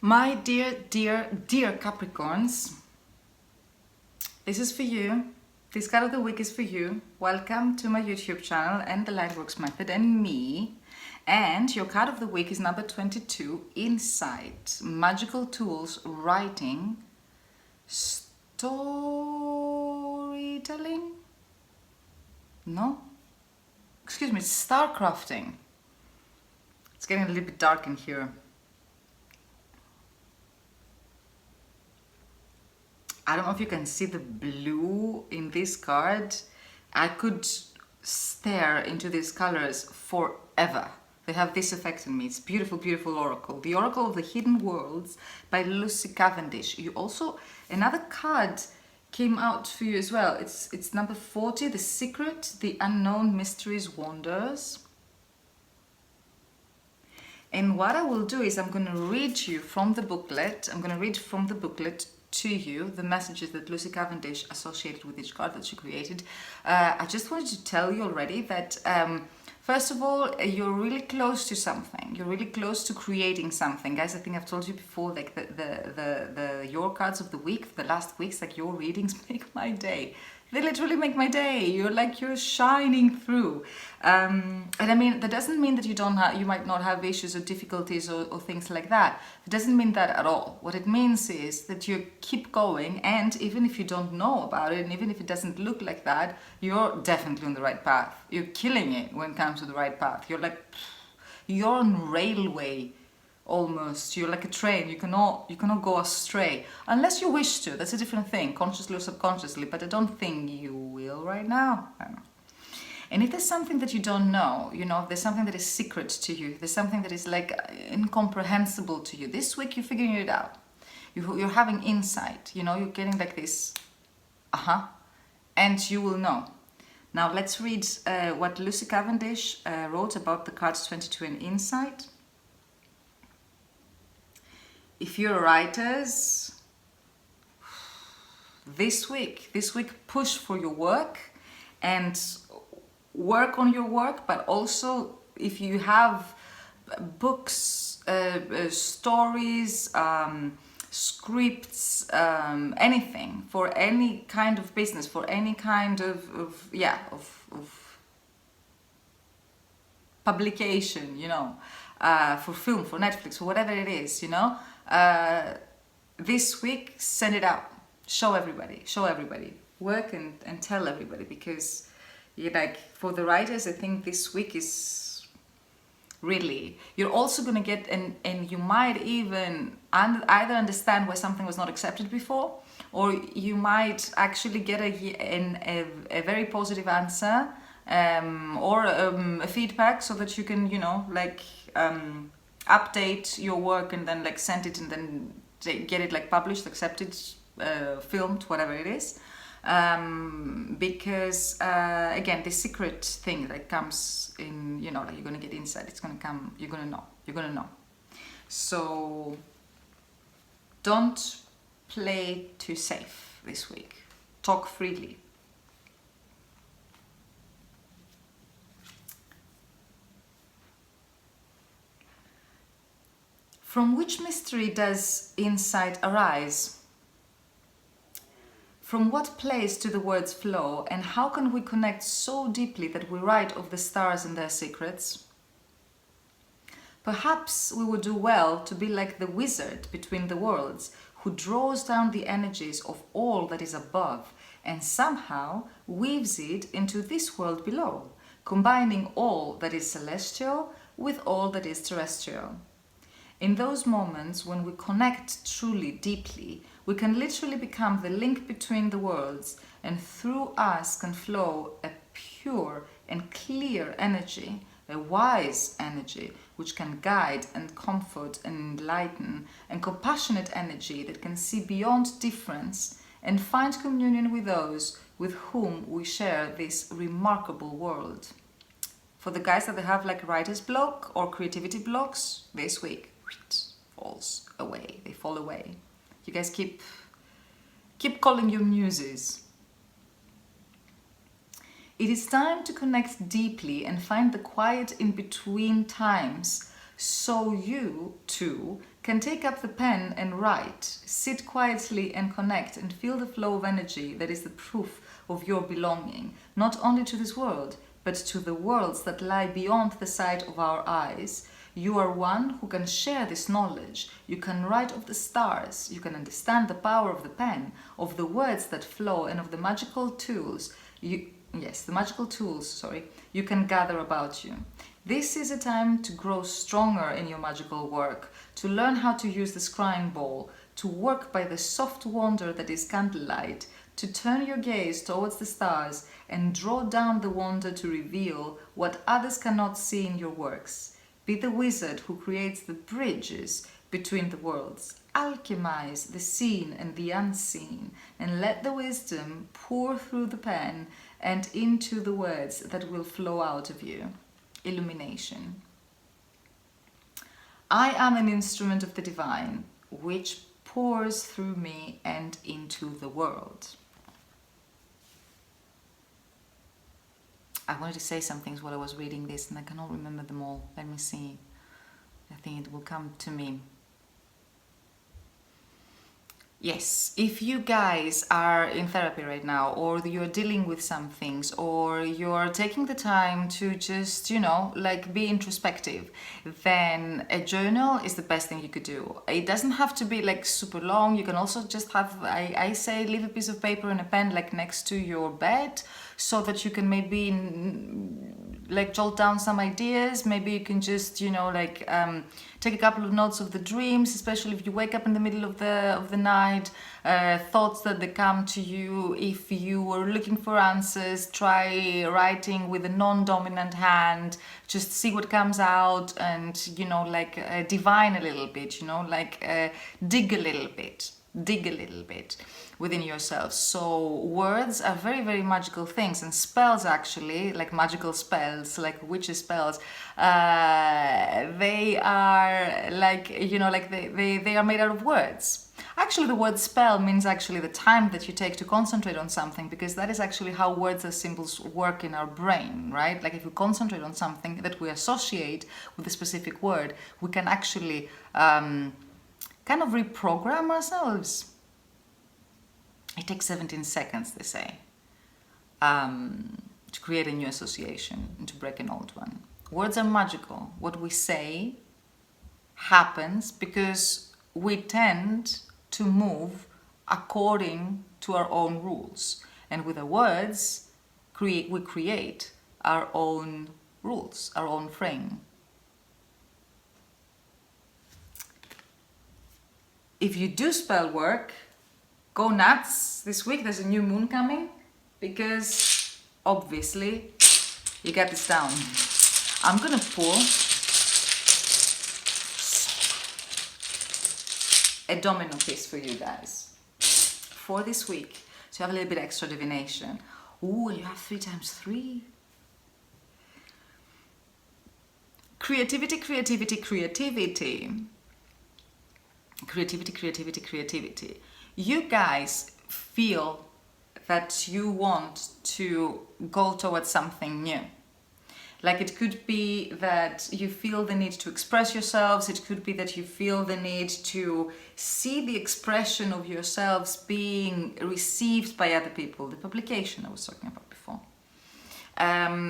My dear, dear, dear Capricorns, this is for you. This card of the week is for you. Welcome to my YouTube channel and the Lightworks Method and me. And your card of the week is number 22, Insight, Magical Tools, Writing, Storytelling? No? Excuse me, Starcrafting. It's getting a little bit dark in here. I don't know if you can see the blue in this card. I could stare into these colors forever. They have this effect on me. It's beautiful, beautiful oracle. The Oracle of the Hidden Worlds by Lucy Cavendish. You also, another card came out for you as well. It's number 40, The Secret, The Unknown Mysteries, Wonders. And what I will do is I'm going to read you from the booklet. I'm going to read from the booklet to you the messages that Lucy Cavendish associated with each card that she created. I just wanted to tell you already that first of all, you're really close to something. You're really close to creating something, guys. I think I've told you before, like the your cards of the week, the last weeks, like your readings make my day. They literally make my day. You're shining through. And I mean, that doesn't mean that you might not have issues or difficulties or things like that. It doesn't mean that at all. What it means is that you keep going, and even if you don't know about it, and even if it doesn't look like that, you're definitely on the right path. You're killing it when it comes to the right path. You're on railway. Almost, you're like a train. You cannot go astray unless you wish to. That's a different thing, consciously or subconsciously, but I don't think you will right now. I don't know. And if there's something that you don't know, if there's something that is secret to you, there's something that is like incomprehensible to you, this week you're figuring it out. You're having insight, you're getting like this and you will know. Now let's read what Lucy Cavendish wrote about the cards 22 and Insight. If you're writers, this week push for your work and work on your work, but also if you have books, stories, scripts, anything, for any kind of business, for any kind of publication, for film, for Netflix, for whatever it is, this week, send it out. Show everybody. Work and tell everybody, because for the writers, I think this week is really, you're also going to get, and you might even either understand why something was not accepted before, or you might actually get a very positive answer or a feedback, so that you can, update your work and then send it and then get it published, accepted, filmed, whatever it is. Because again, the secret thing that comes in, you're gonna get insight, it's gonna come, you're gonna know. So don't play too safe this week. Talk freely. From which mystery does insight arise? From what place do the words flow, and how can we connect so deeply that we write of the stars and their secrets? Perhaps we would do well to be like the wizard between the worlds, who draws down the energies of all that is above and somehow weaves it into this world below, combining all that is celestial with all that is terrestrial. In those moments when we connect truly, deeply, we can literally become the link between the worlds, and through us can flow a pure and clear energy, a wise energy, which can guide and comfort and enlighten, and compassionate energy that can see beyond difference and find communion with those with whom we share this remarkable world. For the guys that have writer's block or creativity blocks, this week falls away. They fall away. You guys keep calling your muses. It is time to connect deeply and find the quiet in between times so you, too, can take up the pen and write, sit quietly and connect and feel the flow of energy that is the proof of your belonging, not only to this world, but to the worlds that lie beyond the sight of our eyes. You are one who can share this knowledge. You can write of the stars. You can understand the power of the pen, of the words that flow, and of the magical tools you can gather about you. This is a time to grow stronger in your magical work, to learn how to use the scrying ball, to work by the soft wonder that is candlelight, to turn your gaze towards the stars and draw down the wonder to reveal what others cannot see in your works. Be the wizard who creates the bridges between the worlds. Alchemize the seen and the unseen, and let the wisdom pour through the pen and into the words that will flow out of you. Illumination. I am an instrument of the divine, which pours through me and into the world. I wanted to say some things while I was reading this and I cannot remember them all. Let me see. I think it will come to me. Yes, if you guys are in therapy right now, or you're dealing with some things, or you're taking the time to just, like be introspective, then a journal is the best thing you could do. It doesn't have to be like super long. You can also just have, I say, leave a piece of paper and a pen like next to your bed, so that you can maybe like jot down some ideas. Maybe you can just, take a couple of notes of the dreams, especially if you wake up in the middle of the night, thoughts that they come to you. If you were looking for answers, try writing with a non-dominant hand, just see what comes out, and, divine a little bit, dig a little bit within yourself. So words are very, very magical things, and spells actually, like magical spells, like witches spells, they are like, they are made out of words. Actually, the word spell means actually the time that you take to concentrate on something, because that is actually how words as symbols work in our brain, right? Like if we concentrate on something that we associate with a specific word, we can actually kind of reprogram ourselves. It takes 17 seconds, they say, to create a new association and to break an old one. Words are magical. What we say happens because we tend to move according to our own rules. And with the words, we create our own rules, our own frame. If you do spell work, go nuts this week. There's a new moon coming, because obviously you got this down. I'm gonna pour a domino piece for you guys for this week, to have a little bit extra divination. Ooh, you have 3 times 3. Creativity, creativity, creativity. Creativity, creativity, creativity. You guys feel that you want to go towards something new. Like it could be that you feel the need to express yourselves. It could be that you feel the need to see the expression of yourselves being received by other people. The publication I was talking about before.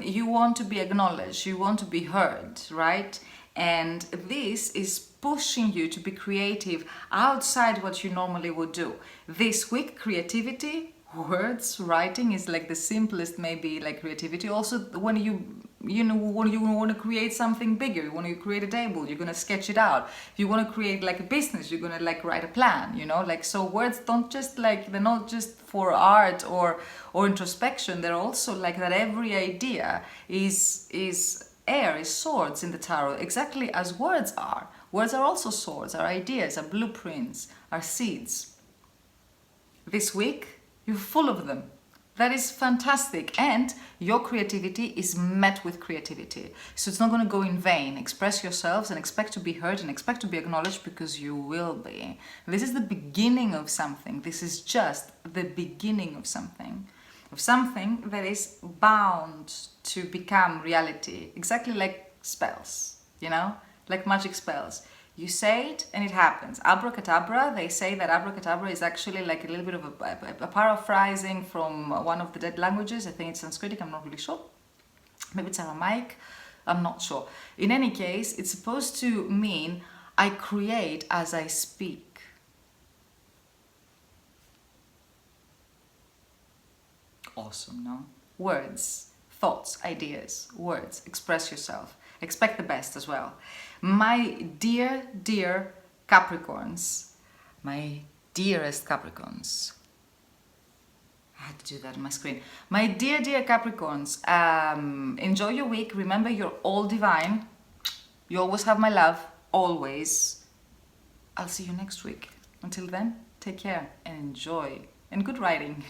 You want to be acknowledged. You want to be heard, right? And this is pushing you to be creative outside what you normally would do. This week, creativity, words, writing is like the simplest, maybe, like creativity. Also, when you want to create something bigger, you want to create a table, you're going to sketch it out. If you want to create like a business, you're going to like write a plan, so words don't just like, they're not just for art or introspection. They're also like that every idea is air, is swords in the tarot, exactly as words are. Words are also swords, are ideas, are blueprints, are seeds. This week, you're full of them. That is fantastic. And your creativity is met with creativity. So it's not going to go in vain. Express yourselves and expect to be heard and expect to be acknowledged, because you will be. This is the beginning of something. This is just the beginning of something. Of something that is bound to become reality. Exactly like spells, like magic spells. You say it and it happens. Abracadabra, they say that abracadabra is actually like a little bit of a paraphrasing from one of the dead languages. I think it's Sanskritic, I'm not really sure. Maybe it's Aramaic, I'm not sure. In any case, it's supposed to mean I create as I speak. Awesome, no? Words, thoughts, ideas, words, express yourself. Expect the best as well. My dear, dear Capricorns, my dearest Capricorns. I had to do that on my screen. My dear, dear Capricorns, enjoy your week. Remember, you're all divine. You always have my love, always. I'll see you next week. Until then, take care and enjoy. And good writing.